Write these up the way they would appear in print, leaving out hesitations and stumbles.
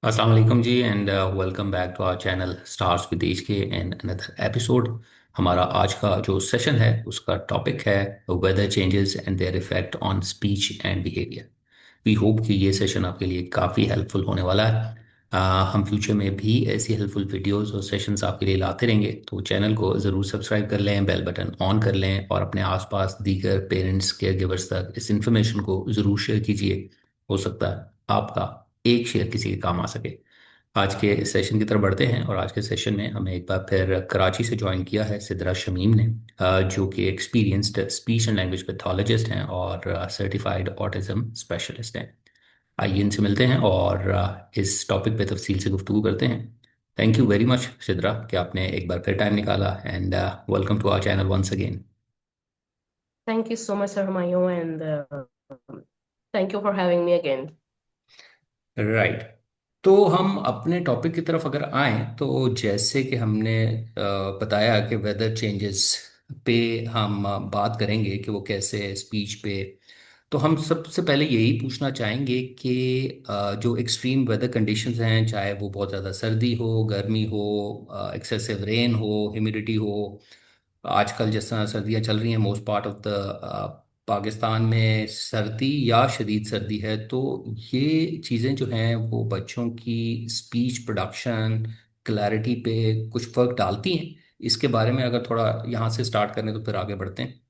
अस्सलाम वालेकुम जी and welcome back to our channel stars with H K and another episode. हमारा आज का जो सेशन है उसका टॉपिक है weather changes and their effect on speech and behaviour. We hope कि ये सेशन आपके लिए काफ़ी हेल्पफुल होने वाला है। हम फ्यूचर में भी ऐसी हेल्पफुल वीडियोस और सेशंस आपके लिए लाते रहेंगे, तो चैनल को ज़रूर सब्सक्राइब कर लें, बेल बटन ऑन कर लें और अपने आसपास दीगर पेरेंट्स केयर गिवर्स तक इस इन्फॉर्मेशन को ज़रूर शेयर कीजिए। हो सकता है आपका एक शेयर किसी के काम आ सके। आज के सेशन की तरफ बढ़ते हैं और आज के सेशन में हमें एक बार फिर कराची से ज्वाइन किया है सिद्रा शमीम ने, जो कि experienced speech and language pathologist हैं और सर्टिफाइड ऑटिज्म स्पेशलिस्ट हैं। आइए इनसे मिलते हैं और इस टॉपिक पे तफसील से गुफ्तगू करते हैं। Thank you very much Sidra कि आपने एक बार फिर टाइम निकाला and welcome to our channel once again. Thank you so much, Sir Humayun, and thank you for having me again. Right. तो हम अपने टॉपिक की तरफ अगर आए तो जैसे कि हमने बताया कि वेदर चेंजेस पे हम बात करेंगे कि वो कैसे स्पीच पे। तो हम सबसे पहले यही पूछना चाहेंगे कि जो एक्सट्रीम वेदर कंडीशंस हैं, चाहे वो बहुत ज़्यादा सर्दी हो, गर्मी हो, एक्सेसिव रेन हो, ह्यूमिडिटी हो। आजकल जिस तरह सर्दियाँ चल रही हैं, most part of the Pakistan में सर्दी या शदीद सर्दी है, तो ये चीज़ें जो हैं वो बच्चों की स्पीच प्रोडक्शन क्लैरिटी पे कुछ फ़र्क डालती हैं। इसके बारे में अगर थोड़ा यहाँ से स्टार्ट करें तो फिर आगे बढ़ते हैं।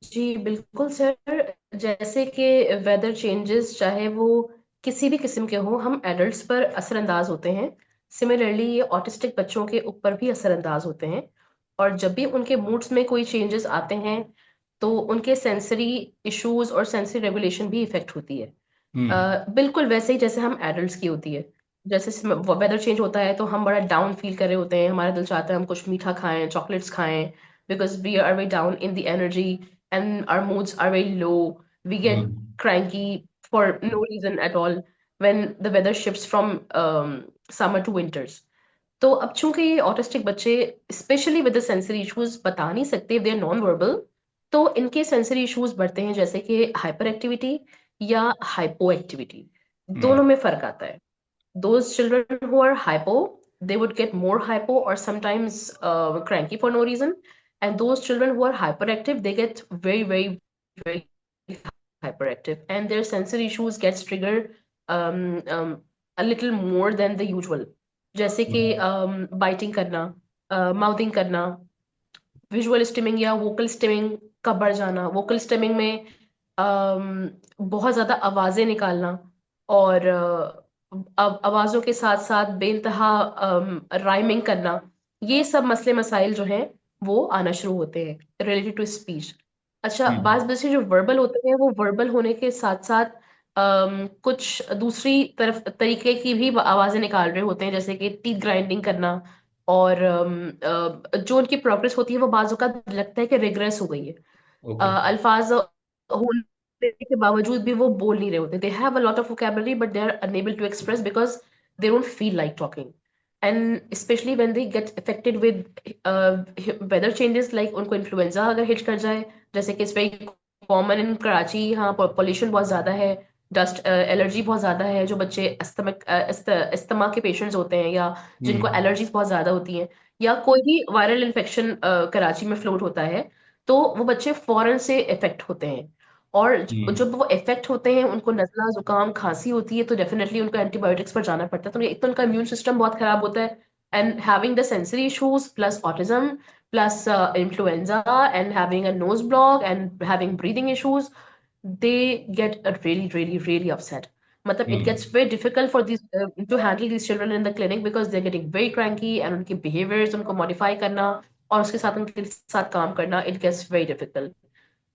जी बिल्कुल सर। जैसे कि वेदर चेंजेस चाहे वो किसी भी किस्म के हो, हम एडल्ट्स पर असरअंदाज होते हैं। सिमिलरली ये ऑटिस्टिक बच्चों के ऊपर भी असरअंदाज होते हैं। और जब भी उनके मूड्स में कोई चेंजेस आते हैं तो उनके सेंसरी इश्यूज और सेंसरी रेगुलेशन भी इफेक्ट होती है। हम्म। बिल्कुल वैसे ही जैसे हम एडल्ट्स की होती है। जैसे वेदर चेंज होता है तो हम बड़ा डाउन फील कर रहे होते हैं, हमारा दिल चाहता है हम कुछ मीठा खाएं, चॉकलेट्स खाएं, because we are very down in the energy and our moods are very low. We get hmm. cranky for no reason at all when the weather shifts from summer to winters. तो अब चूंकि ये autistic बच्चे specially with the sensory issues बता नहीं सकते, they are non verbal, तो इनके सेंसरी इश्यूज बढ़ते हैं जैसे कि हाइपर एक्टिविटी या हाइपो एक्टिविटी। हम्म। दोनों में फर्क आता है। Those children who are hypo, they would get more hypo or sometimes cranky for no reason. And those children who are hyperactive, they get very, very, very hyperactive. And their sensory issues gets triggered a little more than the usual. जैसे कि हम्म। Biting करना, mouthing करना, visual stimming या vocal stimming का बढ़ जाना। Vocal stimming में बहुत ज्यादा आवाजें निकालना और अब आवाजों के साथ साथ बेइंतहा राइमिंग करना। ये सब मसले मसाइल जो हैं वो आना शुरू होते हैं रिलेटेड टू स्पीच। अच्छा, हम्म। बाज बच्चे जो वर्बल होते हैं वो वर्बल होने के साथ साथ कुछ दूसरी तरफ तरीके की भी आवाजें निकाल रहे होते हैं, जैसे कि टीथ ग्राइंडिंग करना। और जो उनकी प्रोग्रेस होती है वो बाजू का लगता है कि रिग्रेस हो गई है। ओके। अल्फाज होने के बावजूद भी वो बोल नहीं रहे होते। They have a lot of vocabulary but they are unable to express because they don't feel like talking. And specially when they get affected with weather changes, like उनको इन्फ्लुएंजा अगर हिट कर जाए, जैसे कि it's very common in Karachi. यहाँ pollution बहुत ज्यादा है, डस्ट एलर्जी बहुत ज्यादा है। जो बच्चे अस्थमा के पेशेंट्स होते हैं या जिनको हम्म। एलर्जीज बहुत ज्यादा होती हैं, या कोई भी वायरल इन्फेक्शन कराची में फ्लोट होता है, तो वो बच्चे फौरन से इफेक्ट होते हैं। और हम्म। जब वो इफेक्ट होते हैं, उनको नजला जुकाम खांसी होती है, तो डेफिनेटली उनको एंटीबायोटिक्स पर जाना पड़ता है। तो एक तो उनका इम्यून सिस्टम बहुत खराब होता है, and having the sensory issues plus autism plus influenza and having a knows block and having breathing issues, they get really, really, really upset. मतलब it hmm. gets very difficult for these to handle these children in the clinic because they're getting very cranky and उनके behaviors उनको modify करना और उसके साथ उनके साथ काम करना, it gets very difficult.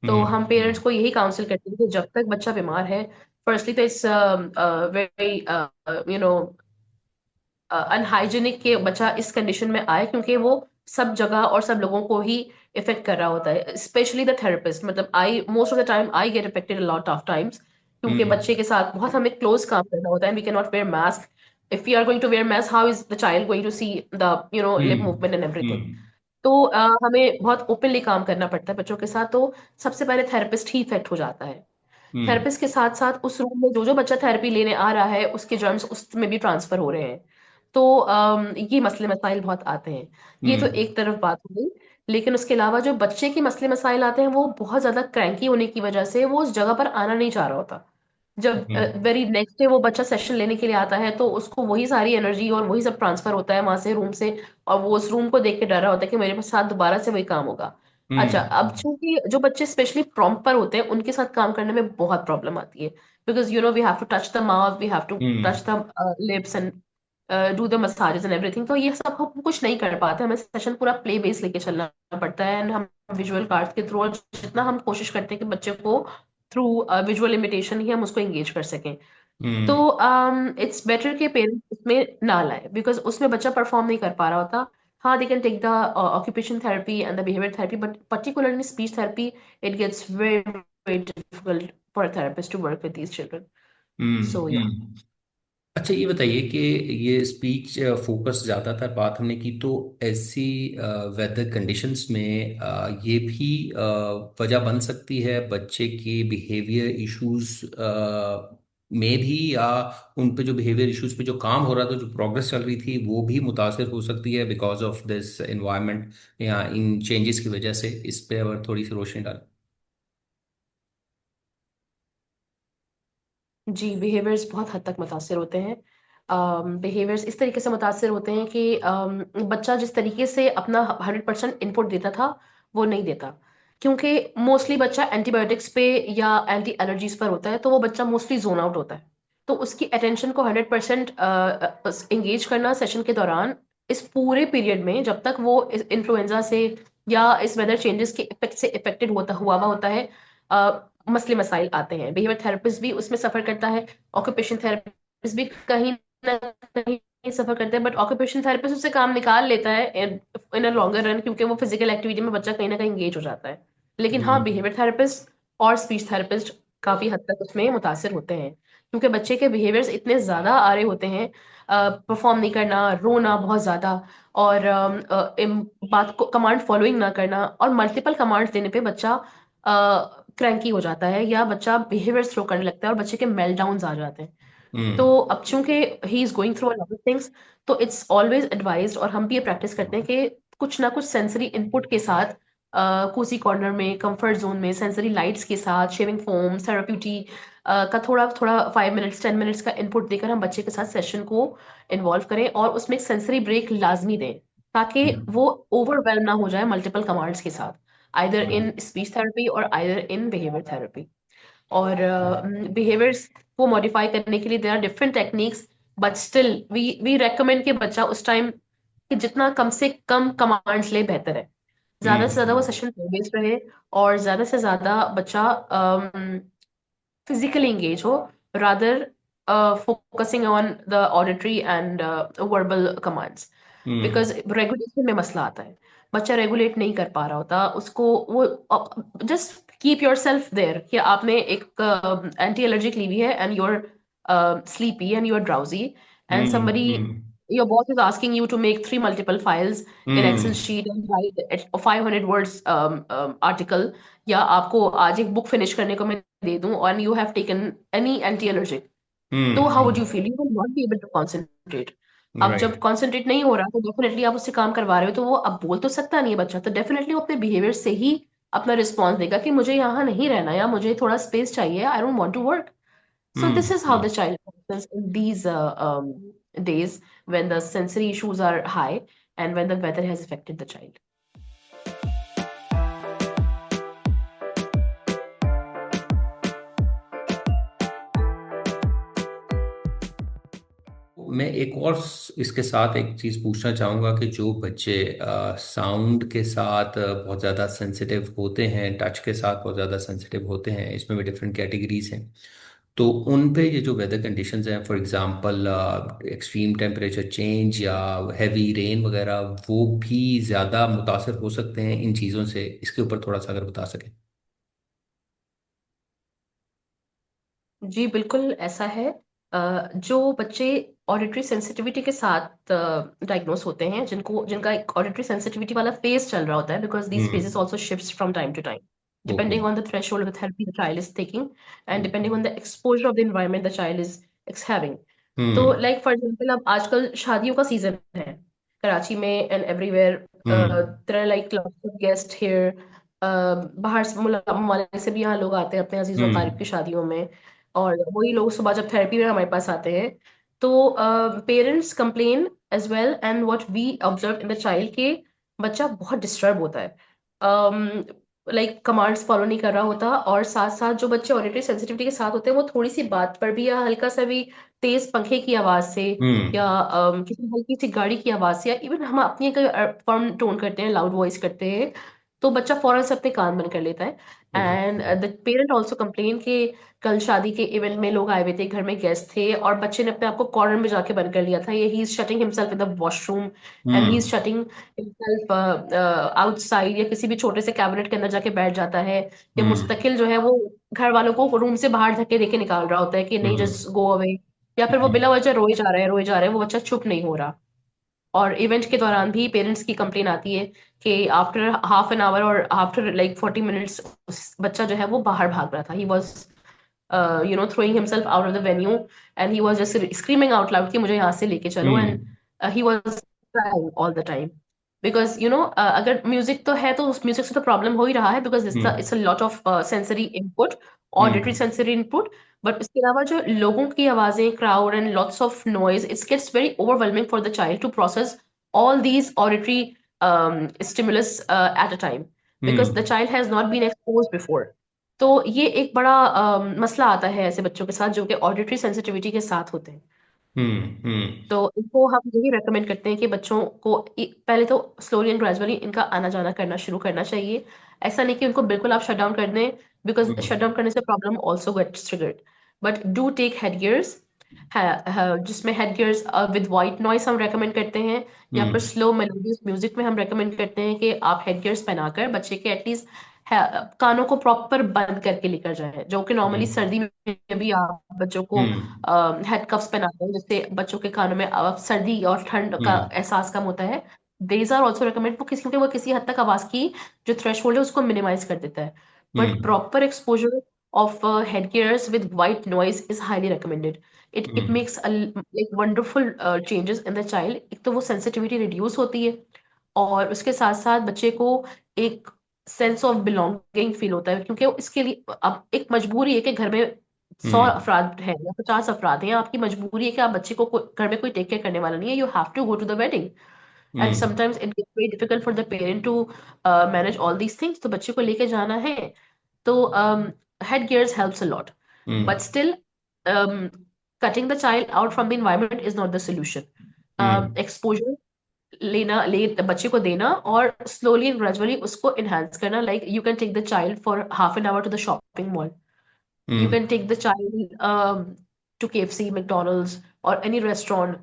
तो हम्म। हम पेरेंट्स को यही काउंसिल करते हैं कि जब तक बच्चा बीमार है, फर्स्टली तो it's very you know unhygienic के बच्चा इस कंडीशन में आए, क्योंकि वो सब जगह और सब लोगों को ही इफेक्ट कर रहा होता है, स्पेशली द थेरेपिस्ट। मतलब I most of the time I get affected a lot of times, क्योंकि हम्म। बच्चे के साथ बहुत हमें क्लोज काम करना होता है। We can not wear mask. If you are going to wear mask, how is the child going to see the lip hmm. Movement and everything. Hmm. तो हमें बहुत ओपनली काम करना पड़ता है बच्चों के साथ। तो सबसे पहले थेरेपिस्ट ही इफेक्ट हो जाता है। हम्म थेरेपिस्ट के साथ साथ उस रूम में जो जो बच्चा थेरेपी लेने आ रहा है उसके जर्म्स उसमें भी ट्रांसफर हो रहे हैं। तो ये मसले मसाइल बहुत आते हैं। ये तो हम्म एक तरफ बात हो गई। लेकिन उसके अलावा जो बच्चे के मसले मसाइल आते हैं वो बहुत ज्यादा क्रैंकी होने की वजह से वो उस जगह पर आना नहीं चाह रहा होता। जब हम्म वेरी नेक्स्ट डे वो बच्चा सेशन लेने के लिए आता है तो उसको वही सारी एनर्जी और वही सब ट्रांसफर होता है वहां से, रूम से। और वो उस रूम को देख के डर रहा होता है कि मेरे साथ दोबारा से वही काम होगा। अच्छा, अब हम्म चूंकि जो बच्चे स्पेशली प्रॉम्प्ट पर होते हैं उनके साथ काम करने में बहुत प्रॉब्लम आती है। Because we have to touch the mouth, we have to hmm touch the lips and do the massages and everything. तो ये सब हम कुछ नहीं कर पाते, हमें सेशन पूरा प्ले बेस लेके चलना पड़ता है। एंड हम विजुअल कार्ड्स के थ्रू जितना हम कोशिश करते हैं कि बच्चे को थ्रू विजुअल इमिटेशन ही हम उसको एंगेज कर सकें। तो हम्म इट्स बेटर कि पेरेंट्स उसमें ना लाए, बिकॉज उसमें बच्चा परफॉर्म नहीं कर पा रहा होता। हाँ, they can take the occupation therapy and the behaviour therapy, but particularly speech therapy, it gets very very difficult for a therapist to work with these children. So yeah. Hmm. अच्छा, ये बताइए कि ये स्पीच फोकस ज़्यादातर बात हमने की, तो ऐसी वेदर कंडीशंस में ये भी वजह बन सकती है बच्चे के बिहेवियर इश्यूज में भी, या उन पे जो बिहेवियर इश्यूज पे जो काम हो रहा था, जो प्रोग्रेस चल रही थी, वो भी मुतासर हो सकती है बिकॉज ऑफ दिस एनवायरनमेंट या इन चेंजेस की वजह से? इस पे अगर थोड़ी सी रोशनी डालें। जी, बिहेवियर्स बहुत हद तक मुतासिर होते हैं। बिहेवियर्स इस तरीके से मुतासिर होते हैं कि बच्चा जिस तरीके से अपना 100% इनपुट देता था वो नहीं देता। क्योंकि मोस्टली बच्चा एंटीबायोटिक्स पे या एंटी एलर्जीज पर होता है, तो वो बच्चा मोस्टली जोन आउट होता है। तो उसकी अटेंशन को 100% एंगेज करना सेशन के दौरान, इस पूरे पीरियड में जब तक वो इस इन्फ्लुएंजा से या इस वेदर चेंजेस के इफेक्ट से इफेक्टेड हुआ होता है, मसले मसाइल आते हैं। बिहेवियर थेरेपिस्ट भी उसमें सफर करता है, ऑक्यूपेशन थेरेपिस्ट भी कहीं ना कहीं सफर करते हैं, बट ऑक्यूपेशन थेरेपिस्ट उससे काम निकाल लेता है इन अ लॉन्गर रन, क्योंकि वो फिजिकल एक्टिविटी में बच्चा कहीं ना कहीं इंगेज हो जाता है। लेकिन हाँ, हम्म बिहेवियर थेरेपिस्ट और स्पीच थेरेपिस्ट काफी हद तक उसमें मुतासिर होते हैं, क्योंकि बच्चे के बिहेवियर्स इतने ज्यादा आ रहे होते हैं। परफॉर्म नहीं करना, रोना बहुत ज्यादा, और बात को कमांड फॉलोइंग ना करना, और मल्टीपल कमांड्स देने पे बच्चा क्रैंकी हो जाता है या बच्चा बिहेवियर थ्रो करने लगता है और बच्चे के मेल्टडाउन्स आ जाते हैं। हम्म तो अब चूंकि he is going through a lot of things, तो इट्स ऑलवेज एडवाइज्ड, और हम भी ये प्रैक्टिस करते हैं कि कुछ ना कुछ सेंसरी इनपुट के साथ, कोसी कॉर्नर में, कंफर्ट जोन में, सेंसरी लाइट्स के साथ, शेविंग फोम, थेराप्यूटी का थोड़ा थोड़ा 5 मिनट्स 10 मिनट्स का इनपुट देकर हम बच्चे के साथ सेशन को इन्वॉल्व करें और उसमें एक सेंसरी ब्रेक लाजमी दें, ताकि हम्म वो ओवरवेलम ना हो जाए मल्टीपल कमांड्स के साथ, either hmm in speech therapy और आइदर इन बिहेवियर थेरेपी। और बिहेवियर्स को मॉडिफाई करने के लिए there are different techniques, but still we recommend कि बच्चा उस टाइम कि जितना कम से कम कमांड्स ले बेहतर है। ज्यादा से ज्यादा वो हम्म सेशन बेस्ड रहे और ज्यादा से ज्यादा बच्चा physically engage हो, rather focusing on the auditory and verbal commands, hmm because regulation में मसला आता है। बच्चा रेगुलेट नहीं कर पा रहा होता उसको, वो just keep yourself there कि आपने एक एंटी एलर्जिक ली हुई है and you're sleepy and you're drowsy, and somebody, hmm your boss is asking you to make three multiple files in Excel hmm sheet and write a 500 words article, या आपको आज एक बुक फिनिश करने को मैं दे दूं और you have taken any anti allergic, तो how would you feel? You will not be able to concentrate. अब जब राइट। कॉन्सेंट्रेट नहीं हो रहा तो डेफिनेटली आप उससे काम करवा रहे हो, तो वो अब बोल तो सकता नहीं है बच्चा, तो डेफिनेटली वो अपने बिहेवियर से ही अपना रिस्पॉन्स देगा कि मुझे यहाँ नहीं रहना या मुझे थोड़ा स्पेस चाहिए, I don't want to work. So this is how the hmm. child functions in these days when the sensory issues are high and when the weather has affected the child. मैं एक और इसके साथ एक चीज़ पूछना चाहूँगा कि जो बच्चे साउंड के साथ बहुत ज़्यादा सेंसिटिव होते हैं, टच के साथ बहुत ज़्यादा सेंसिटिव होते हैं, इसमें भी डिफरेंट कैटेगरीज हैं, तो उन पे ये जो वेदर कंडीशंस हैं, for example extreme temperature change या हैवी रेन वगैरह, वो भी ज़्यादा मुतासर हो सकते हैं इन चीज़ों से? इसके ऊपर थोड़ा सा अगर बता सकें। जी बिल्कुल ऐसा है। जो बच्चे ऑडिटरी सेंसिटिविटी के साथ डायग्नोस होते हैं, जिनका एक ऑडिटरी सेंसिटिविटी वाला फेज चल रहा होता है, because these phases hmm also shifts from time to time. Okay. depending on the threshold of therapy the child is taking, and depending on the exposure of the environment the child is having. तो हम्म। Like for example अब आजकल शादियों का season है कराची में and everywhere, hmm. There are like lots of guest here, बाहर से ममालिक से भी यहाँ लोग आते हैं अपने अजीज व अकारिब की हम्म। शादियों में, और वही लोग सुबह जब थेरेपी में हमारे पास आते हैं तो parents complain as well, and what we observe in the child के बच्चा बहुत डिस्टर्ब होता है, लाइक कमांड्स फॉलो नहीं कर रहा होता, और साथ साथ जो बच्चे ऑडिटरी सेंसिटिविटी के साथ होते हैं वो थोड़ी सी बात पर भी या हल्का सा भी तेज पंखे की आवाज से हम्म। या किसी हल्की सी गाड़ी की आवाज से, या इवन हम अपनी कोई फर्म टोन करते हैं, लाउड वॉइस करते हैं, तो बच्चा फौरन से अपने कान बंद कर लेता है। Okay. And the parent also complain कि कल शादी के इवेंट में लोग आए हुए थे, घर में गेस्ट थे, और बच्चे ने अपने आप को कॉर्नर में जाके बंद कर लिया था, ये he is shutting himself in the washroom, and he is hmm. Shutting himself outside, या किसी भी छोटे से कैबिनेट के अंदर जाके बैठ जाता है, या हम्म। मुस्तकिल जो है वो घर वालों को रूम से बाहर धक्के देके निकाल रहा होता है कि नहीं हम्म। जस्ट गो अवे, या फिर वो बिला वजह रोए जा रहा है रोए जा रहा है, वो बच्चा चुप नहीं हो रहा। और इवेंट के दौरान भी पेरेंट्स की कंप्लेन आती है कि आफ्टर हाफ एन आवर और आफ्टर लाइक 40 मिनट्स बच्चा जो है वो बाहर भाग रहा था, he was throwing himself out of the venue, and he was just screaming out loud कि मुझे यहाँ से लेके चलो, हम्म। and he was crying all the time because अगर म्यूजिक तो है तो उस म्यूजिक से तो प्रॉब्लम हो ही रहा है, because hmm. It's a lot of sensory input, auditory hmm. Sensory input, but उसके अलावा जो लोगों की आवाजें, crowd and lots of noise, it's gets very overwhelming for the child to process all these auditory stimulus at a time, because the hmm. child has not been exposed before. तो ये एक बड़ा मसला आता है ऐसे बच्चों के साथ जो कि ऑडिटरी सेंसिटिविटी के साथ होते हैं। हम्म। हम्म। तो इनको हम यही रेकमेंड करते हैं कि बच्चों को पहले तो स्लोली एंड ग्रेजुअली इनका आना जाना करना शुरू करना चाहिए। ऐसा नहीं कि उनको बिल्कुल आप शट डाउन कर दें, बिकॉज शट डाउन करने से problem also gets triggered, but do take head gears है, जिसमें head gears with white noise हम रेकमेंड करते हैं, या फिर हम्म। स्लो मेलोडियस म्यूजिक में हम रेकमेंड करते हैं कि आप हेड गियर्स पहनाकर बच्चे के एटलीस्ट कानों को प्रॉपर बंद करके लेकर जाएं, जो कि नॉर्मली हम्म। सर्दी में भी आप बच्चों को हम्म। हेड कफ्स पहनाते हैं जिससे बच्चों के कानों में सर्दी और ठंड का हम्म। एहसास कम होता है। देज आर ऑल्सो रिकमेंड, वो क्योंकि वो किसी हद तक आवाज की जो थ्रेश होल्ड है उसको मिनिमाइज कर देता है, but hmm. Proper exposure of headgears with white noise is highly recommended. It hmm. makes like wonderful changes in the child. एक तो वो sensitivity reduce होती है, और उसके साथ साथ बच्चे को एक सेंस ऑफ बिलोंगिंग फील होता है, क्योंकि इसके लिए अब एक मजबूरी है कि घर में 100 अफराद हैं या 50 अफराद हैं, आपकी मजबूरी है कि आप बच्चे को घर में कोई टेक केयर करने वाला नहीं है, you have to go to the wedding, and hmm. Sometimes it gets very difficult for the parent to manage all these things, तो बच्चे को लेके जाना है तो head gears helps a lot, but hmm. still um, cutting the child out from the environment is not the solution. Hmm. Exposure ले बच्चे को देना और slowly and gradually उसको enhance करना, like you can take the child for half an hour to the shopping mall, you hmm. can take the child to KFC, McDonald's or any restaurant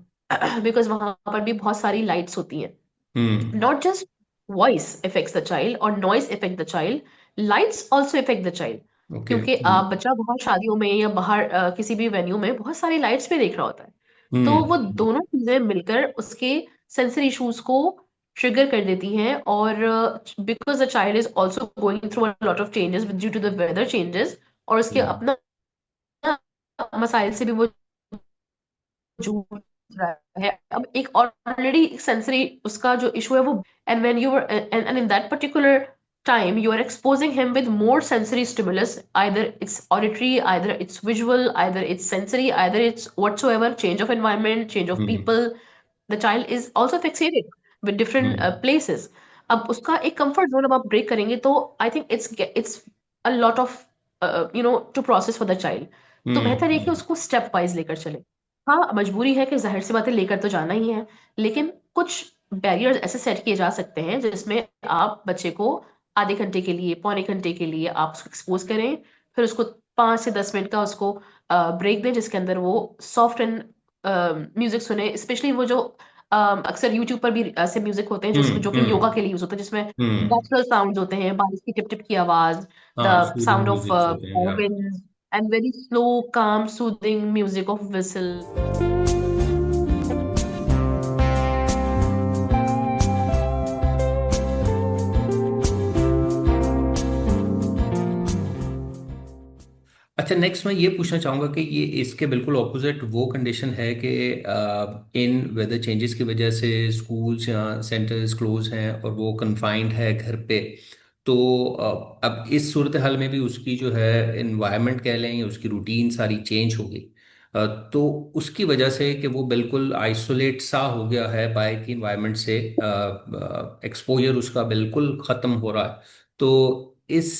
because वहां पर भी बहुत सारी lights होती हैं, हम्म। not just voice affects the child or noise affect the child, lights also affect the child, okay. क्योंकि आप बच्चा बाहर शादियों में या बाहर किसी भी वेन्यू में बहुत सारी लाइट्स पे देख रहा होता है, तो वो हम्म। दोनों चीजें मिलकर उसके सेंसरी इश्यूज को ट्रिगर कर देती हैं, और because the child is also going through a lot of changes due to the weather changes, और उसके हम्म। अपना मसाइल से भी वो जूझ रहा है। अब एक ऑलरेडी सेंसरी उसका जो इशू है वो, and when you and in that particular time you are exposing him with more sensory stimulus, either it's auditory, either it's visual, either it's sensory, either it's whatsoever, change of environment, change of hmm. people, the child is also fixated with different hmm. places. अब उसका एक comfort zone अब आप break करेंगे तो I think it's a lot of to process for the child, तो बेहतर है कि हम्म। उसको स्टेप वाइज लेकर चले। हाँ, मजबूरी है कि जाहिर सी बातें लेकर तो जाना ही है, लेकिन कुछ बैरियर्स ऐसे सेट किए जा सकते हैं जिसमें आप बच्चे को आधे घंटे के लिए, पौने घंटे के लिए आप उसको एक्सपोज करें, फिर उसको 5 से 10 मिनट का उसको ब्रेक दें जिसके अंदर वो सॉफ्ट एंड म्यूजिक सुने, स्पेशली वो जो अक्सर यूट्यूब पर भी ऐसे म्यूजिक होते हैं जिसमें जो कि योगा हम्म। के लिए यूज होते हैं, जिसमें हम्म। नेचुरल साउंड होते हैं, बारिश की टिप टिप की आवाज, द हाँ, सूदिंग साउंड ऑफ म्यूजिक होते हैं या। विंड, एंड वेरी स्लो काम सूदिंग म्यूजिक ऑफ विसल। अच्छा, नेक्स्ट मैं ये पूछना चाहूँगा कि ये इसके बिल्कुल ऑपोजिट वो कंडीशन है कि इन वेदर चेंजेस की वजह से स्कूल्स या सेंटर्स क्लोज हैं और वो कंफाइंड है घर पे। तो अब इस सूरत हाल में भी उसकी जो है इन्वायरमेंट कह लें या उसकी रूटीन सारी चेंज हो गई। तो उसकी वजह से कि वो बिल्कुल आइसोलेट सा हो गया है बाहर की इन्वायरमेंट से, एक्सपोजर उसका बिल्कुल ख़त्म हो रहा है। तो इस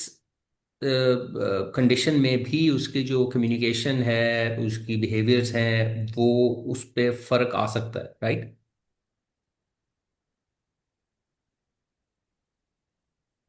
कंडीशन में भी उसकी जो कम्युनिकेशन है, उसकी बिहेवियर्स हैं, वो उस पे फर्क आ सकता है, राइट?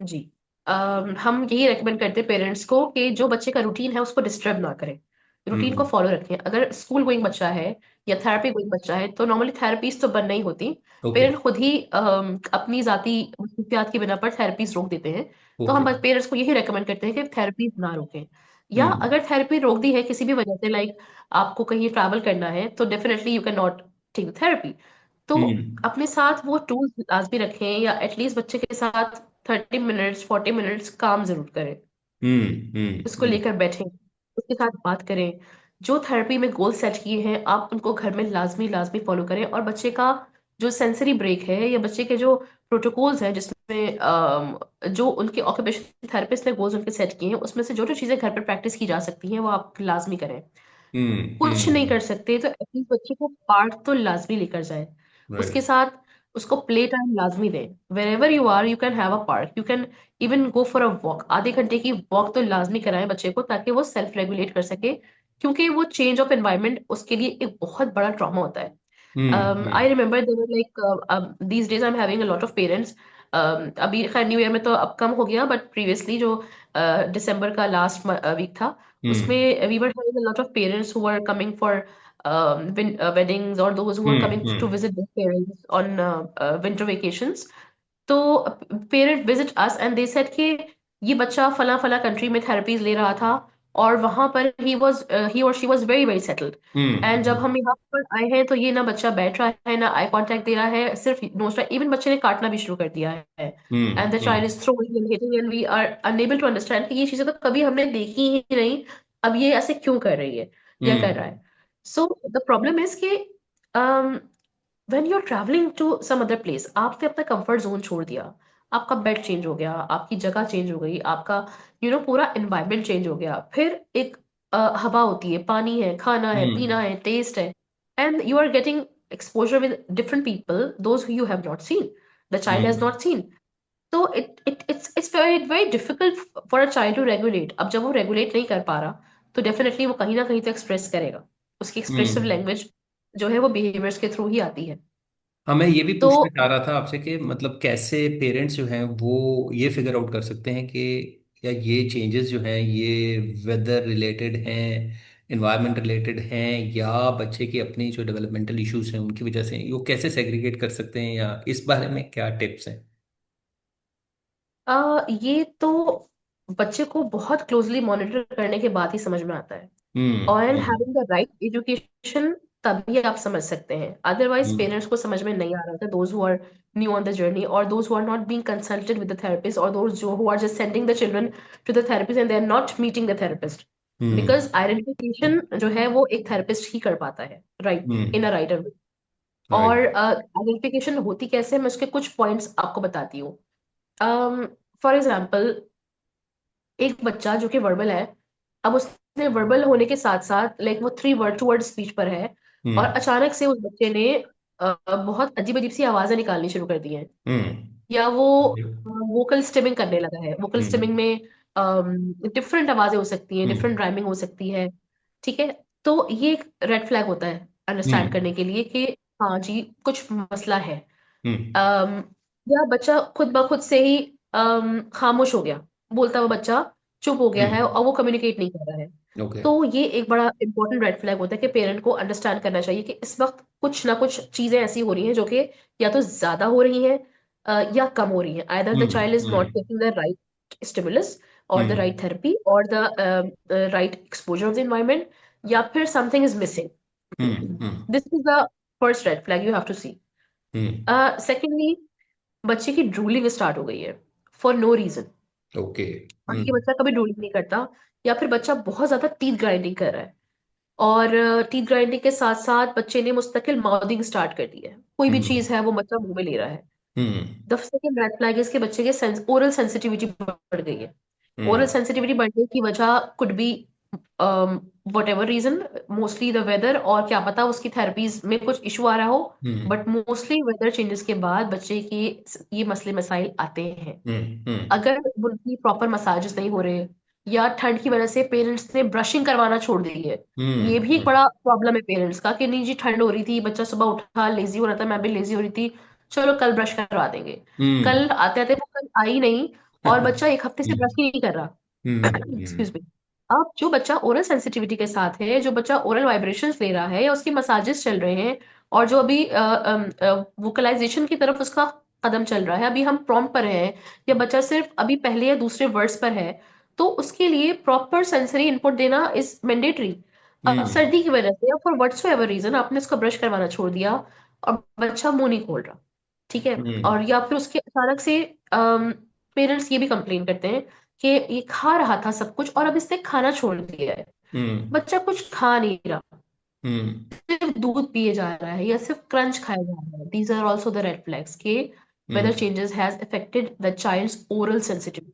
जी। हम यही रेकमेंड करते हैं पेरेंट्स को कि जो बच्चे का रूटीन है उसको डिस्टर्ब ना करें, रूटीन को हम्म। फॉलो रखें। अगर स्कूल गोइंग बच्चा है या थेरेपी गोइंग बच्चा है तो नॉर्मली थेरेपीज तो बंद नहीं होती। ओके। पेरेंट खुद ही अपनी जाती मसरूफियात की बिना पर थेरेपीज रोक देते हैं। तो ओके। हम पेरेंट्स को यही रेकमेंड करते हैं कि थेरेपीज ना रोकें। या हम्म। अगर थेरेपी रोक दी है किसी भी वजह से, लाइक आपको कहीं ट्रैवल करना है, तो definitely you can not take therapy. तो हम्म। अपने साथ वो टूल्स लाजमी रखें, या एटलीस्ट बच्चे के साथ 30 मिनट्स 40 मिनट्स काम जरूर करें, हम्म। उसको लेकर बैठें, उसके साथ बात करें। जो थेरेपी में गोल सेट किए हैं आप उनको घर में लाजमी लाजमी फॉलो करें। और बच्चे का जो सेंसरी ब्रेक है या बच्चे के जो प्रोटोकॉल्स हैं जिसमें जो उनके ऑक्यूपेशन थेरेपिस्ट ने गोल्स उनके सेट किए हैं, उसमें से जो जो चीजें घर पर प्रैक्टिस की जा सकती हैं वो आप लाजमी करें। हम्म। कुछ नहीं हम्म। कर सकते तो एटलीस्ट बच्चे को पार्क तो लाजमी लेकर जाए, उसके राइट। साथ उसको प्ले टाइम लाजमी दें। Wherever you are you can have a park, you can even go for a walk. आधे घंटे की वॉक तो लाजमी कराएं बच्चे को ताकि वो सेल्फ रेगुलेट कर सके, क्योंकि वो चेंज ऑफ एनवायरनमेंट उसके लिए एक बहुत बड़ा ट्रॉमा होता है। I hmm. remember they were like these days I'm having a lot of parents. अभी खैर न्यू ईयर में तो अब कम हो गया, बट प्रीवियसली जो दिसंबर का लास्ट वीक था हम्म। उसमें we were having a lot of parents who were coming for weddings, or those who were coming to hmm. visit their parents on winter vacations. तो parent visit us and they said कि ये बच्चा फला फला country में therapies ले रहा था और वहां पर ही और she was very very settled. And जब हम्म। हम यहाँ पर आए हैं तो ये ना बच्चा बैठ रहा है ना आई कांटेक्ट दे रहा है, सिर्फ नोच रहा है, इवन बच्चे ने काटना भी शुरू कर दिया है। And the child hmm. Is throwing and hitting and we are unable to understand कि ये चीजें तो कभी हमने देखी ही नहीं, अब ये ऐसे क्यों कर रही है या कर रहा हम्म। है। सो द प्रॉब्लम इज कि when you are travelling to some other place, आपने अपना कंफर्ट जोन छोड़ दिया, आपका बेड चेंज हो गया, आपकी जगह चेंज हो गई, आपका पूरा एनवायरनमेंट चेंज हो गया। फिर एक हवा होती है, पानी है, खाना है, पीना हम्म। है, टेस्ट है, and you are getting exposure with different people, those who you have not seen, the child has hmm. not seen. So it's very difficult for a child to regulate. अब जब वो रेगुलेट नहीं कर पा रहा तो definitely वो कहीं ना कहीं तो एक्सप्रेस करेगा। उसकी एक्सप्रेसिव हम्म। लैंग्वेज जो है वो बिहेवियर्स के थ्रू ही आती है। हाँ, मैं ये भी तो पूछना चाह रहा था आपसे कि मतलब कैसे पेरेंट्स जो हैं वो ये फिगर आउट कर सकते हैं कि या ये चेंजेस जो हैं ये वेदर रिलेटेड हैं, इन्वायरमेंट रिलेटेड हैं, या बच्चे की अपनी जो डेवलपमेंटल इश्यूज हैं उनकी वजह से हैं? वो कैसे सेग्रीगेट कर सकते हैं, या इस बारे में क्या टिप्स हैं? ये तो बच्चे को बहुत क्लोजली मॉनिटर करने के बाद ही समझ में आता है। और and hmm. Having the right education, तभी आप समझ सकते हैं। अदरवाइज हम्म। पेरेंट्स को समझ में नहीं आ रहा था, those who are new on the journey, और those who are not being consulted with the therapist, और दोज जो who are just sending the children to the therapist and they are not meeting the therapist. Hmm. Because identification जो है वो एक therapist ही कर पाता है, right, in hmm. A writer वे। और राइट। आइडेंटिफिकेशन होती कैसे है, मैं उसके कुछ पॉइंट्स आपको बताती हूँ। फॉर एग्जाम्पल, एक बच्चा जो कि वर्बल है, अब उसने वर्बल होने के साथ साथ लाइक वो 3 वर्ड 2 वर्ड स्पीच पर है, और हम्म। अचानक से उस बच्चे ने बहुत अजीब अजीब सी आवाजें निकालनी शुरू कर दी हैं, या वो हम्म। वोकल स्टिमिंग करने लगा है। वोकल स्टिमिंग हम्म। में डिफरेंट आवाजें हो सकती हैं, डिफरेंट हम्म। राइमिंग हो सकती है। ठीक है, तो ये एक रेड फ्लैग होता है अंडरस्टैंड हम्म। करने के लिए कि हाँ जी कुछ मसला है। हम्म। अम, या बच्चा खुद ब खुद से ही खामोश हो गया, बोलता हुआ बच्चा चुप हो गया है हम्म। और वो कम्युनिकेट नहीं कर रहा है। ओके। तो ये एक बड़ा इंपॉर्टेंट रेड फ्लैग होता है कि पेरेंट को अंडरस्टैंड करना चाहिए कि इस वक्त कुछ ना कुछ चीजें ऐसी हो रही हैं जो कि या तो ज्यादा हो रही हैं या कम हो रही हैं। Either the child is not hmm. Taking the right stimulus और द हम्म। राइट थेरेपी और the right exposure of the environment, या फिर something is missing. Hmm. This is the first red flag you have to see. Hmm. Secondly, बच्चे की drooling start हो गई है for no reason. Okay. और ये बच्चा कभी ड्रूलिंग नहीं करता, या फिर बच्चा बहुत ज्यादा टीथ ग्राइंडिंग कर रहा है, और टीथ ग्राइंडिंग के साथ साथ बच्चे ने मुस्तकिल माउथिंग स्टार्ट कर दी है, कोई भी हम्म चीज है वो बच्चा मुंह में ले रहा है। हम्म द सेकंड रेड फ्लैग इसके बच्चे के ओरल सेंसिटिविटी बढ़ गई है। ओरल हम्म सेंसिटिविटी बढ़ने की वजह could be whatever reason, mostly the weather, और क्या पता उसकी थेरेपीज में कुछ इशू आ रहा हो, हम्म बट मोस्टली वेदर चेंजेस के बाद बच्चे की ये मसले मसाइल आते हैं। हम्म अगर उनकी प्रॉपर मसाजेस नहीं हो रहे, या ठंड की वजह से पेरेंट्स ने ब्रशिंग करवाना छोड़ दी है, ये भी एक हम्म बड़ा प्रॉब्लम है पेरेंट्स का, कि नहीं जी ठंड हो रही थी, बच्चा सुबह उठा लेजी हो रहा था, मैं भी लेजी हो रही थी, चलो कल ब्रश करवा देंगे। हम्म कल आते आते वो कल आई नहीं, और बच्चा एक हफ्ते से ब्रश ही नहीं कर रहा। हम्म एक्सक्यूज मी। अब जो बच्चा ओरल सेंसिटिविटी के साथ है, जो बच्चा ओरल वाइब्रेशंस ले रहा है, या उसकी मसाजेस चल रहे हैं, और जो अभी वोकलाइजेशन की तरफ उसका कदम चल रहा है, अभी हम प्रॉम्प्ट पर हैं, या बच्चा सिर्फ अभी पहले या दूसरे वर्ड्स पर है, तो उसके लिए प्रॉपर सेंसरी इनपुट देना इज मैंडेटरी। अब हम्म सर्दी की वजह से या फॉर व्हाट्सएवर रीजन आपने उसका ब्रश करवाना छोड़ दिया, और बच्चा मुंह नहीं खोल रहा, ठीक है, हम्म और या फिर उसके अचानक से पेरेंट्स ये भी कंप्लेन करते हैं कि ये खा रहा था सब कुछ और अब इसने खाना छोड़ दिया है, हम्म बच्चा कुछ खा नहीं रहा, हम्म सिर्फ दूध पिए जा रहा है या सिर्फ क्रंच खाया जा रहा है, these are also the red flags के whether hmm changes has affected the child's oral sensitivity.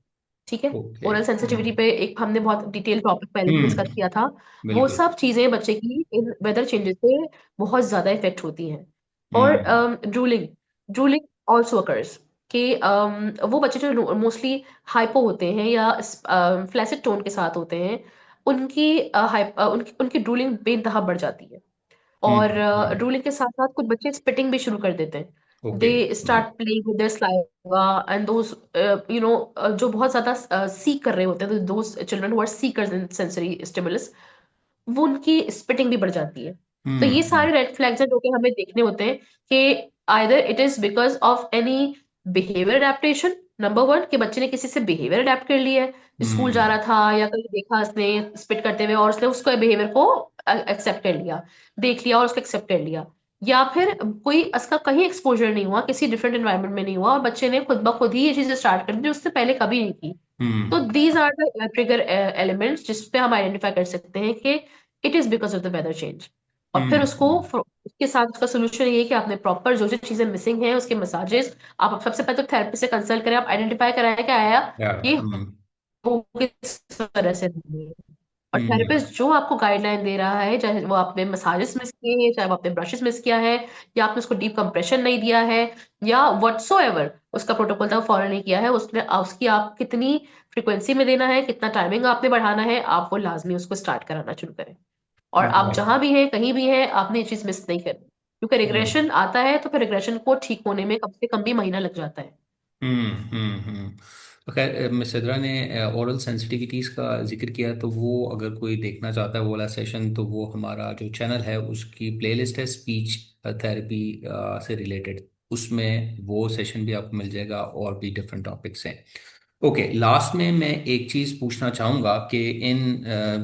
ठीक है। ओके ओरल सेंसिटिविटी पे एक हमने बहुत डिटेल टॉपिक पहले भी डिस्कस हम्म किया था। वो बिल्कुल सब चीजें बच्चे की इन वेदर चेंजेस से बहुत ज्यादा इफेक्ट होती हैं। और हम्म ड्रूलिंग, ड्रूलिंग ऑल्सो अकर्स, कि वो बच्चे जो मोस्टली हाइपो होते हैं या फ्लैसिड टोन के साथ होते हैं, उनकी उनकी ड्रूलिंग बेइंतहा बढ़ जाती है। और हम्म ड्रूलिंग के साथ साथ कुछ बच्चे स्पिटिंग भी शुरू कर देते हैं, okay they start playing with their saliva and those, जो बहुत ज्यादा सीक कर रहे होते हैं, those children who are seekers in sensory stimulus, वो उनकी स्पिटिंग भी बढ़ जाती है। तो ये हम्म सारे रेड फ्लैग्स हैं जो कि हमें देखने होते हैं, कि either it is because of any behaviour adaptation, number one, कि बच्चे ने किसी से बिहेवियर अडेप्ट कर लिया है, स्कूल जा हम्म रहा था या कहीं देखा उसने स्पिट करते हुए और उसने उसको बिहेवियर को एक्सेप्ट कर लिया, देख लिया और उसको एक्सेप्ट कर लिया, या फिर कोई इसका कहीं एक्सपोजर नहीं हुआ, किसी डिफरेंट एनवायरनमेंट में नहीं हुआ, और बच्चे ने खुद ब खुद ही ये चीजें स्टार्ट कर दी जो उससे पहले कभी नहीं की। तो hmm these are the trigger elements जिस पे हम आइडेंटिफाई कर सकते हैं कि it is because of the weather change. और फिर हम्म उसके साथ उसका सोल्यूशन ये है कि आपने प्रॉपर जो जो चीजें मिसिंग हैं उसके मसाजेस, आप सबसे पहले तो थेरेपिस्ट से कंसल्ट करें, आप आइडेंटिफाई कराएं कि आया या ये हम्म हो किस तरह से नहीं है। और हम्म थेरेपिस्ट जो आपको गाइडलाइन दे रहा है, चाहे वो आपने मसाजेस मिस किए हैं, चाहे वो आपने ब्रशेस मिस किया है, या आपने उसको डीप कंप्रेशन नहीं दिया है, या व्हाटसोएवर उसका प्रोटोकॉल था फॉलो नहीं किया है, उसने उसकी आप कितनी फ्रीक्वेंसी में देना है, कितना टाइमिंग आपने बढ़ाना है, आप वो लाजमी उसको स्टार्ट कराना शुरू करें। और आप right, जहां भी हैं कहीं भी हैं, आपने ये चीज मिस नहीं करनी, क्योंकि हम्म रिग्रेशन आता है तो फिर रिग्रेशन को ठीक होने में कम से कम भी महीना लग जाता है। तो खैर मिस सिद्रा ने ओरल सेंसिटिविटीज़ का जिक्र किया, तो वो अगर कोई देखना चाहता है वो वाला सेशन, तो वो हमारा जो चैनल है उसकी प्लेलिस्ट है स्पीच थेरेपी से रिलेटेड, उसमें वो सेशन भी आपको मिल जाएगा और भी डिफरेंट टॉपिक्स हैं। ओके, लास्ट में मैं एक चीज़ पूछना चाहूँगा कि इन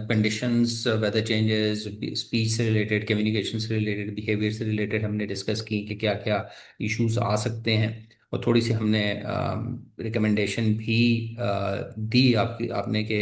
कंडीशंस, वेदर चेंजेस, स्पीच से रिलेटेड, कम्युनिकेशन से रिलेटेड, बिहेवियर से रिलेटेड हमने डिस्कस की कि क्या क्या इश्यूज आ सकते हैं, और थोड़ी सी हमने रिकमेंडेशन भी दी आपकी आपने कि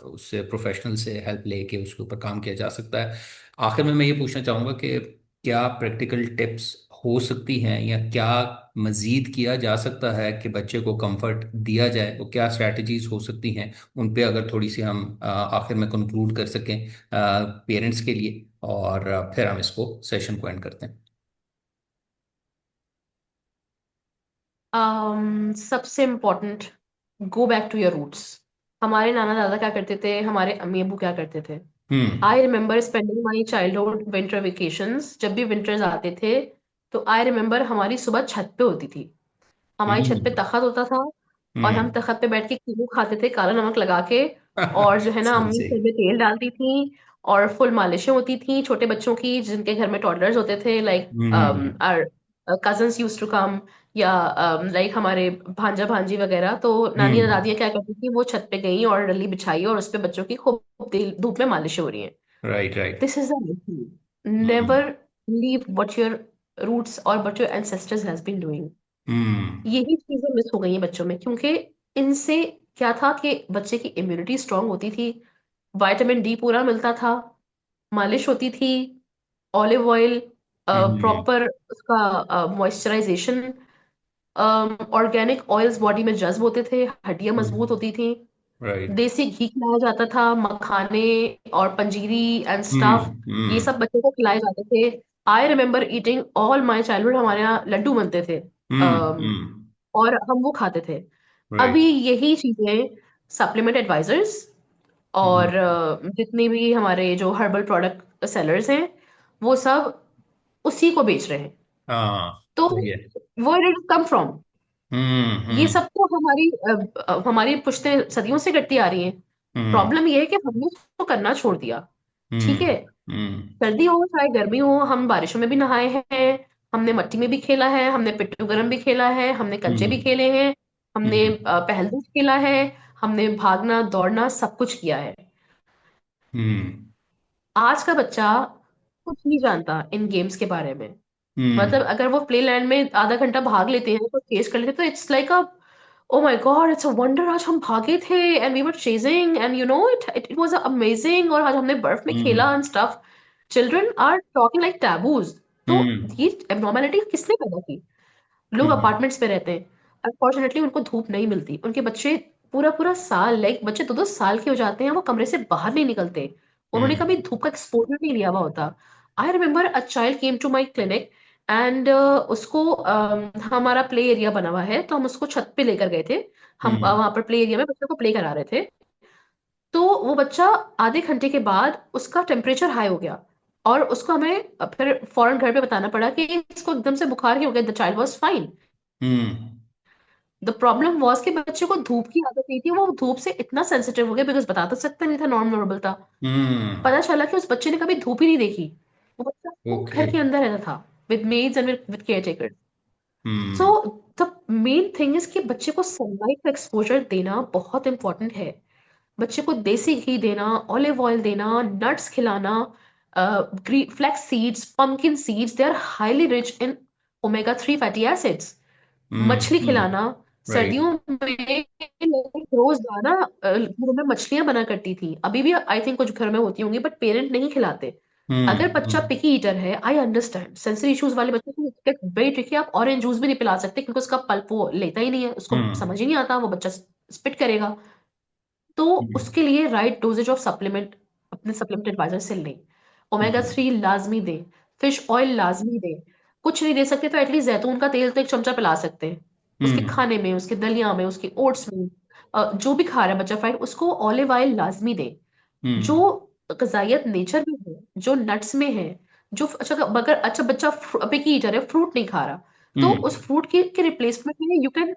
उससे प्रोफेशनल से हेल्प लेके उसके ऊपर काम किया जा सकता है। आखिर में मैं ये पूछना चाहूँगा कि क्या प्रैक्टिकल टिप्स हो सकती हैं या क्या मजीद किया जा सकता है कि बच्चे को कंफर्ट दिया जाए, तो क्या स्ट्रैटेजीज हो सकती हैं उन पे, अगर थोड़ी सी हम आखिर में कंक्लूड कर सकें पेरेंट्स के लिए, और फिर हम इसको सेशन को एंड करते हैं। सबसे important, go back to your roots. हमारे नाना दादा क्या करते थे, हमारे अम्मी अबू क्या करते थे। Hmm I remember spending my childhood winter vacations, जब भी विंटर्स आते थे तो आई रिमेम्बर हमारी सुबह छत पे होती थी, हमारी छत पे हम्म तखत होता था, और हम हम्म तखत पे बैठ के कीनू खाते थे काला नमक लगा के, और जो है ना सही अम्मी सही। सिर में तेल डालती थी, और फुल मालिशें होती थी छोटे बच्चों की जिनके घर में टॉडलर्स होते थे, like hmm our cousins use to come, या लाइक हमारे भांजा भांजी वगैरह, तो नानी हम्म दादियाँ क्या करती थी, वो छत पे गई और रली बिछाई और उस पे बच्चों की खूब धूप में मालिशें हो रही हैं। Right right. This is the hmm never leave what your roots और what your ancestors has been doing. Hmm यही चीजें मिस हो गई हैं बच्चों में, क्योंकि इनसे क्या था कि बच्चे की इम्यूनिटी स्ट्रांग होती थी, विटामिन डी पूरा मिलता था, मालिश होती थी, ऑलिव ऑयल, हम्म। प्रॉपर उसका मॉइस्चराइजेशन, ऑर्गेनिक ऑयल्स बॉडी में जज्ब होते थे, हड्डियां मजबूत हम्म। होती थी, राइट। देसी घी खिलाया जाता था, मखाने और पंजीरी एंड स्टफ, हम्म। ये हम्म। सब बच्चों को खिलाए जाते थे। I remember eating all my childhood, हमारे यहाँ लड्डू बनते थे, हम्म। और हम वो खाते थे। अभी राइट। यही चीजें सप्लीमेंट एडवाइजर्स हम्म। और जितने भी हमारे जो हर्बल प्रोडक्ट सेलर्स हैं, वो सब उसी को बेच रहे हैं। हाँ, तो सही है। वो इट कम फ्रॉम, ये हम्म। सब तो हमारी पुश्तें सदियों से करती आ रही हैं। हम्म। प्रॉब्लम ये है कि हमने उसको करना छोड़ दिया। ठीक हम्म। है, हम्म। सर्दी हो चाहे गर्मी हो, हम बारिशों में भी नहाए हैं, हमने मट्टी में भी खेला है, हमने पिट्ठू गरम भी खेला है, हमने कंचे भी हम्म। खेले हैं, हमने हम्म। पहलूस खेला है, हमने भागना दौड़ना सब कुछ किया है। हम्म। आज का बच्चा कुछ नहीं जानता इन गेम्स के बारे में। हम्म। मतलब अगर वो प्ले लैंड में आधा घंटा भाग लेते हैं, तो चेज कर लेते हैं, तो it's like a, oh my god, it's a wonder, आज हम भागे थे and we were chasing and you know it it was amazing, और आज हमने बर्फ में खेला hmm. And stuff. Children are talking like taboos. तो हम्म। ये एबनॉर्मेलिटी किसने पैदा की? लोग हम्म। अपार्टमेंट्स में रहते हैं, अनफॉर्चुनेटली उनको धूप नहीं मिलती, उनके बच्चे पूरा पूरा साल, लाइक बच्चे 2-2 साल के हो जाते हैं, वो कमरे से बाहर नहीं निकलते, उन्होंने कभी हम्म। धूप का एक्सपोजर नहीं लिया हुआ होता। I remember a child came to my clinic and उसको हमारा प्ले एरिया बना हुआ है, तो हम उसको छत पे लेकर गए थे। हम हम्म। वहां पर प्ले एरिया में बच्चों को प्ले करा रहे थे। तो वो बच्चा आधे घंटे के बाद उसका टेम्परेचर हाई हो गया, और उसको हमें फिर फौरन घर पे बताना पड़ा कि इसको एकदम से बुखार क्यों हो गया। The child was fine. Hmm. The problem was कि बच्चे को धूप की आदत नहीं थी, वो धूप से इतना सेंसिटिव हो गया, बिकॉज बता तो सकता नहीं था, नॉन नॉर्मल था। हम्म। पता चला कि उस बच्चे ने कभी धूप ही नहीं देखी, वो बच्चा खूब ओके। घर के अंदर रहता था with meds and with caretaker. So hmm. The main thing is कि बच्चे को सनलाइट का एक्सपोजर देना बहुत इंपॉर्टेंट है। बच्चे को देसी घी देना, ऑलिव ऑयल देना, नट्स खिलाना, flax seeds, pumpkin seeds, they are highly rich in omega 3 fatty acids. मछली खिलाना, राइट। सर्दियों में लोग रोजाना घरों में मछलियां बना करती थी, अभी भी आई थिंक कुछ घर में होती होंगी, बट पेरेंट नहीं खिलाते। अगर बच्चा हम्म। पिकी ईटर है, आई अंडरस्टैंड, सेंसरी इश्यूज वाले बच्चे को वेरी ट्रिकी, आप ऑरेंज जूस भी नहीं पिला सकते क्योंकि उसका पल्प वो लेता ही नहीं है, उसको हम्म। समझ ही नहीं आता, वो बच्चा स्पिट करेगा। तो हम्म। उसके लिए राइट डोजेज ऑफ सप्लीमेंट अपने सप्लीमेंट एडवाइजर से लें। ओमेगा हम्म। 3 लाजमी दें, फिश ऑयल लाजमी दें। कुछ नहीं दे सकते तो एटलीस्ट जैतून का तेल तो एक चमचा पिला सकते हैं, उसके हम्म। खाने में, उसके दलिया में, उसके ओट्स में। जो भी खा रहा है बच्चा फ्राइड, उसको ऑलिव ऑयल लाजमी दें। जो हम्म। ग़िज़ाइयत नेचर में है, जो नट्स में है, जो अच्छा, अगर अच्छा बच्चा पिकी ईटर है, फ्रूट नहीं खा रहा, तो उस हम्म। फ्रूट के रिप्लेसमेंट में you can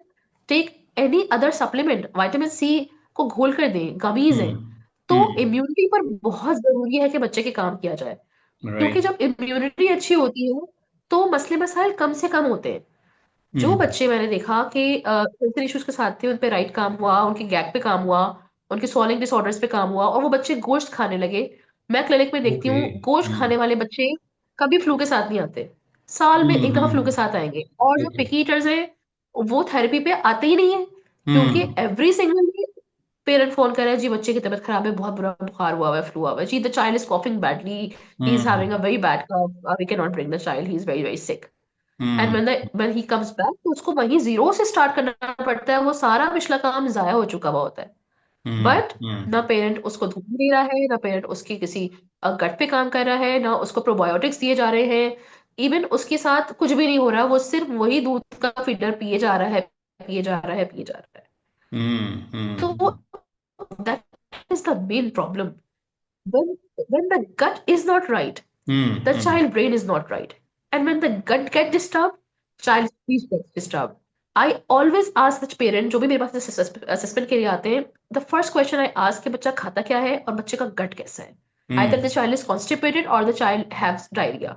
take any other supplement, vitamin C को घोल कर दें, गमीज हैं। हम्म। तो हम्म। इम्यूनिटी पर बहुत जरूरी है कि बच्चे के काम किया जाए, क्योंकि राइट। जब इम्यूनिटी अच्छी होती है, तो मसले मसाइल कम से कम होते हैं। जो हम्म। बच्चे मैंने देखा कि सेंसरी इश्यूज के साथ थे, उन पे राइट काम हुआ, उनके गैग पे काम हुआ, उनके स्वॉलिंग डिसऑर्डर्स पे काम हुआ, और वो बच्चे गोश्त खाने लगे। मैं क्लिनिक में देखती ओके। हूँ, गोश्त खाने वाले बच्चे कभी फ्लू के साथ नहीं आते, साल में एक दफा फ्लू के साथ आएंगे। और जो ओके। पिकी ईटर्स हैं, वो थेरेपी पे आते ही नहीं है, क्योंकि हम्म। Every single day parent phone कर रहा है, जी बच्चे की तबीयत खराब है, बहुत बुरा बुखार हुआ है, फ्लू हुआ है, जी the child is coughing badly, he is having a hmm. Very bad cough, we can not bring the child, he is very very sick. And hmm. when he comes back, तो उसको वहीं zero से start करना पड़ता है, वो सारा पिछला काम जाया हो चुका हुआ होता है। हम्म। बट हम्म। ना पेरेंट उसको धूप दे रहा है, ना पेरेंट उसकी किसी गट पे काम कर रहा है, ना उसको प्रोबायोटिक्स दिए जा रहे हैं। इवन उसके साथ कुछ भी नहीं हो रहा, वो सिर्फ वही दूध का फीडर पिए जा रहा है, पिए जा रहा है, पिए जा रहा है। तो that is the main problem. when when the gut is not right, the hmm. child brain is not right, and when the gut get disturbed, child speech gets disturbed. I always ask the parent, जो भी मेरे पास assessment के लिए आते हैं, the first question I ask कि बच्चा खाता क्या है और बच्चे का गट कैसा है। Either the child is constipated or the child has diarrhea.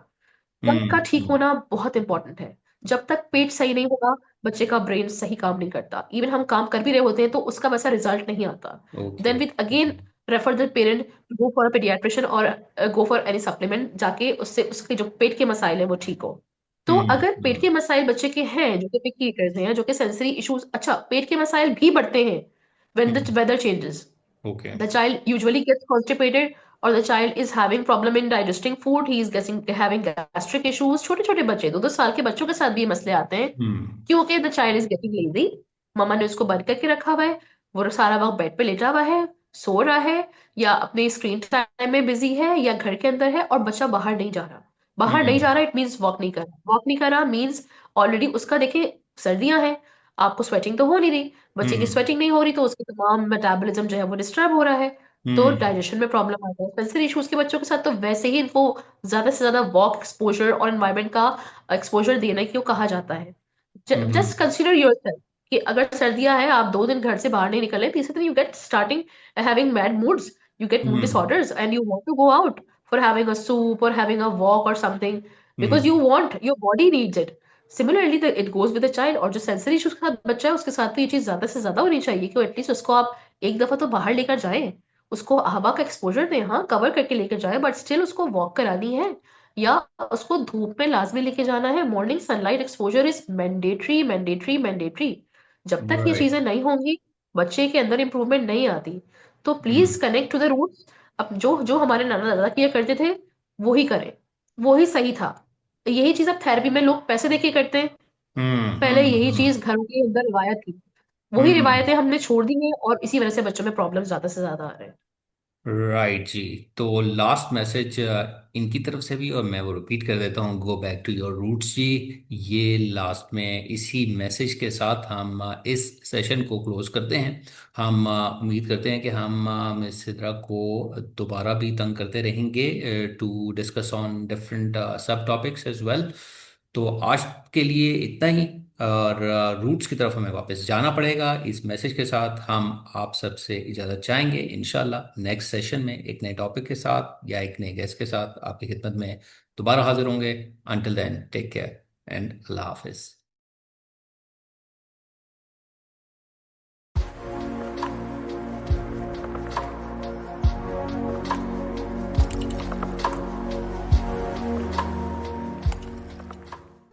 गट का ठीक हम्म। होना बहुत इंपॉर्टेंट है। जब तक पेट सही नहीं होगा, बच्चे का ब्रेन सही काम नहीं करता, इवन हम काम कर भी रहे होते हैं तो उसका वैसा रिजल्ट नहीं आता। Okay. Then with again refer the parent to go for a paediatrician और गो फॉर एनी सप्लीमेंट, जाके उससे उसके जो पेट के मसाइल है वो ठीक हो। तो अगर पेट हम्म। के मसाइल बच्चे के हैं, जो कि पिकी ईटर्स हैं, जो कि सेंसरी इश्यूज, अच्छा पेट के मसाइल भी बढ़ते हैं when the hmm. Weather changes. Okay. The child usually gets constipated, or the child is having problem in digesting food. He is getting having gastric issues. छोटे छोटे बच्चे, 2 2 साल के बच्चों के साथ भी ये मसले आते हैं, हम्म। क्योंकि the child is getting lazy. Mama ने उसको बंद करके रखा हुआ है, वो सारा वक्त बेड पे लेटा हुआ है, सो रहा है, या अपने स्क्रीन टाइम में बिजी है, या घर के अंदर है, और बच्चा बाहर नहीं जा रहा। बाहर नहीं जा हम्म। रहा इट मीन्स वॉक नहीं कर रहा, वॉक नहीं कर रहा मीन्स ऑलरेडी उसका देखिए सर्दियां हैं, आपको स्वेटिंग तो हो नहीं रही, बच्चे की हम्म। स्वेटिंग नहीं हो रही, तो उसकी तमाम मेटाबॉलिज्म जो है वो डिस्टर्ब हो रहा है, तो हम्म। डाइजेशन में प्रॉब्लम आता है। सेंसरी इश्यूज के बच्चों के साथ तो वैसे ही इनको ज्यादा से ज्यादा वॉक एक्सपोजर और एनवायरनमेंट का एक्सपोजर देने क्यों कहा जाता है। हम्म। जस्ट कंसिडर योरसेल्फ कि अगर सर्दियां हैं, आप 2 दिन घर से बाहर नहीं निकले, तीसरे दिन you get starting having mad moods, you get mood hmm. Disorders and you want to go out for having a soup और हैविंग अ वॉक और something, because hmm. You want, your body needs it. Similarly it goes with the child, और जो sensory issues के साथ बच्चा है उसके साथ भी ये चीज ज्यादा से ज्यादा होनी चाहिए कि एटलीस्ट उसको आप एक दफा तो बाहर लेकर जाएं, उसको हवा का एक्सपोजर दें, हाँ कवर करके लेकर जाएं, बट स्टिल उसको वॉक करानी है, या उसको धूप में लाजमी लेके जाना है। Morning sunlight exposure is mandatory mandatory mandatory. जब तक ये राइट। चीजें नहीं होंगी, बच्चे के अंदर इंप्रूवमेंट नहीं आती। तो please hmm. Connect to the roots. अब जो जो हमारे नाना दादा किया करते थे, वो ही करें, वो ही सही था। यही चीज अब थेरेपी में लोग पैसे देके करते हैं, हम्म। पहले हम्म। यही हम्म। चीज घरों के अंदर रिवायत थी, वही हम्म। रिवायतें हमने छोड़ दी हैं, और इसी वजह से बच्चों में प्रॉब्लम ज्यादा से ज्यादा आ रहे हैं। राइट जी। तो लास्ट मैसेज इनकी तरफ से भी, और मैं वो रिपीट कर देता हूँ, go back to your roots जी। ये लास्ट में इसी मैसेज के साथ हम इस सेशन को क्लोज करते हैं। हम उम्मीद करते हैं कि हम मिस सिद्रा को दोबारा भी तंग करते रहेंगे टू डिस्कस ऑन डिफरेंट सब टॉपिक्स एज वेल। तो आज के लिए इतना ही, और रूट्स की तरफ हमें वापस जाना पड़ेगा। इस मैसेज के साथ हम आप सबसे इजाज़त चाहेंगे। इंशाल्लाह नेक्स्ट सेशन में एक नए टॉपिक के साथ या एक नए गेस्ट के साथ आपकी खिदमत में दोबारा हाजिर होंगे। Until then take care and अल्लाह हाफिज।